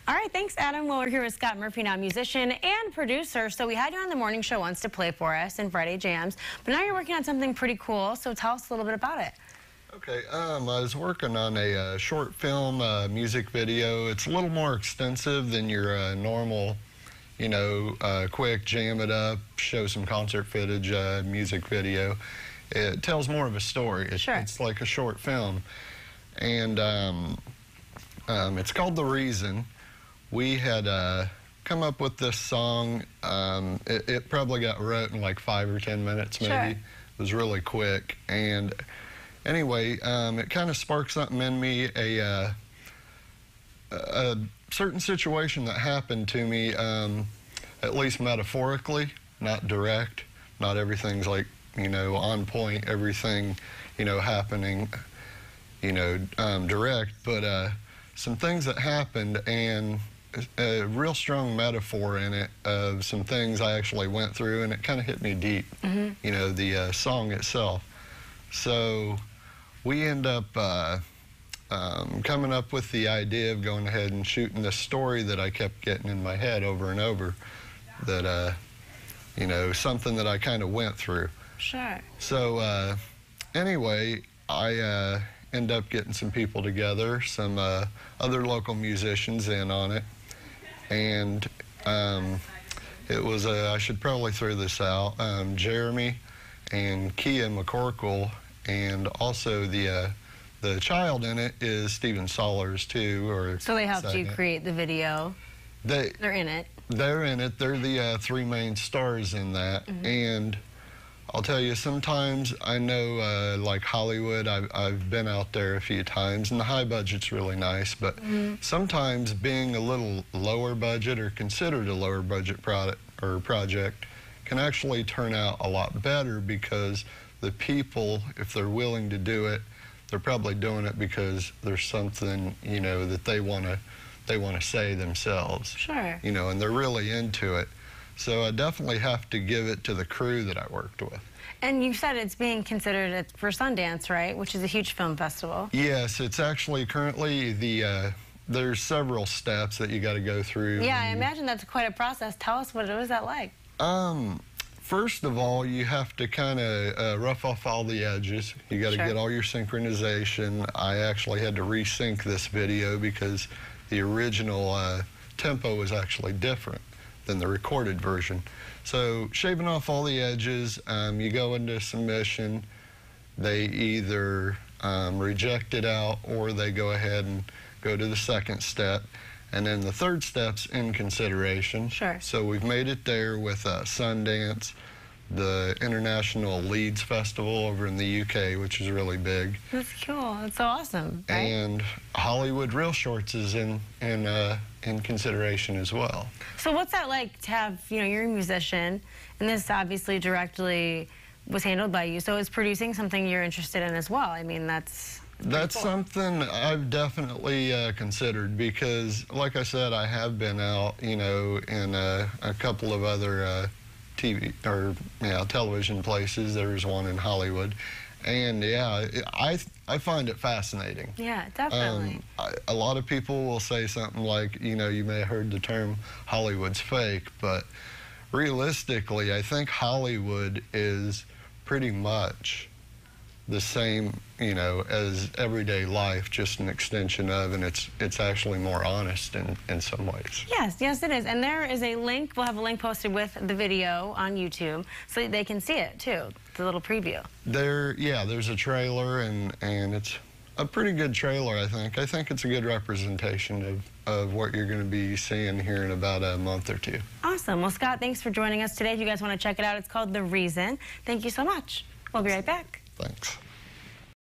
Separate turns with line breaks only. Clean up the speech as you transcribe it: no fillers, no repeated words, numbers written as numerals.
All right, thanks, Adam. Well, we're here with Scott Murphy, now musician and producer. So we had you on the morning show once to play for us in Friday Jams, but now you're working on something pretty cool. So tell us a little bit about it.
Okay, I was working on a short film music video. It's a little more extensive than your normal, quick jam it up, show some concert footage music video. It tells more of a story. It's like a short film. And it's called The Reason. We had come up with this song. It probably got wrote in like 5 or 10 minutes maybe.
Sure.
It was really quick. And anyway, it kind of sparked something in me, a certain situation that happened to me, at least metaphorically, not direct. Not everything's like, on point, everything, happening, direct, but some things that happened and a real strong metaphor in it of some things I actually went through, and it kind of hit me deep, the song itself. So we end up coming up with the idea of going ahead and shooting this story that I kept getting in my head over and over, that, something that I kind of went through.
Sure.
So anyway, I end up getting some people together, some other local musicians in on it, and it was, I should probably throw this out, Jeremy and Kia McCorkle, and also the child in it is Steven Sollers too.
So they helped you create the video. They're in it.
They're in it. They're the 3 main stars in that. And I'll tell you, sometimes I know, like Hollywood, I've been out there a few times, and the high budget's really nice, but sometimes being a little lower budget or considered a lower budget project can actually turn out a lot better, because the people, if they're willing to do it, they're probably doing it because there's something, that they want to say themselves.
Sure.
And they're really into it. So I definitely have to give it to the crew that I worked with.
And you said it's being considered for Sundance, right? Which is a huge film festival.
Yes, it's actually currently there's several steps that you got to go through.
Yeah, I imagine that's quite a process. Tell us, what is that like?
First of all, you have to kind of rough off all the edges. You got to get all your synchronization. I actually had to resync this video because the original tempo was actually different than the recorded version. So shaving off all the edges, you go into submission. They either reject it out, or they go ahead and go to the second step. And then the third step's in consideration.
Sure.
So we've made it there with Sundance, the International Leeds Festival over in the UK, which is really big.
That's cool. That's so awesome. Right?
And Hollywood Real Shorts is in consideration as well.
So what's that like to have, you're a musician, and this obviously directly was handled by you, so is producing something you're interested in as well? I mean, that's cool.
Something I've definitely considered, because, like I said, I have been out, in a couple of other TV or television places. There's one in Hollywood, and yeah, I find it fascinating.
Yeah, definitely.
A lot of people will say something like, you may have heard the term Hollywood's fake, but realistically, I think Hollywood is pretty much the same, as everyday life, just an extension of, and it's actually more honest in some ways.
Yes, it is. And there is a link, we'll have a link posted with the video on YouTube, so that they can see it too, the little preview. There's a trailer, and it's a pretty good trailer, I think. I think it's a good representation of what you're going to be seeing here in about a month or two. Awesome. Well, Scott, thanks for joining us today. If you guys want to check it out, it's called The Reason. Thank you so much. We'll be right back.
Thanks.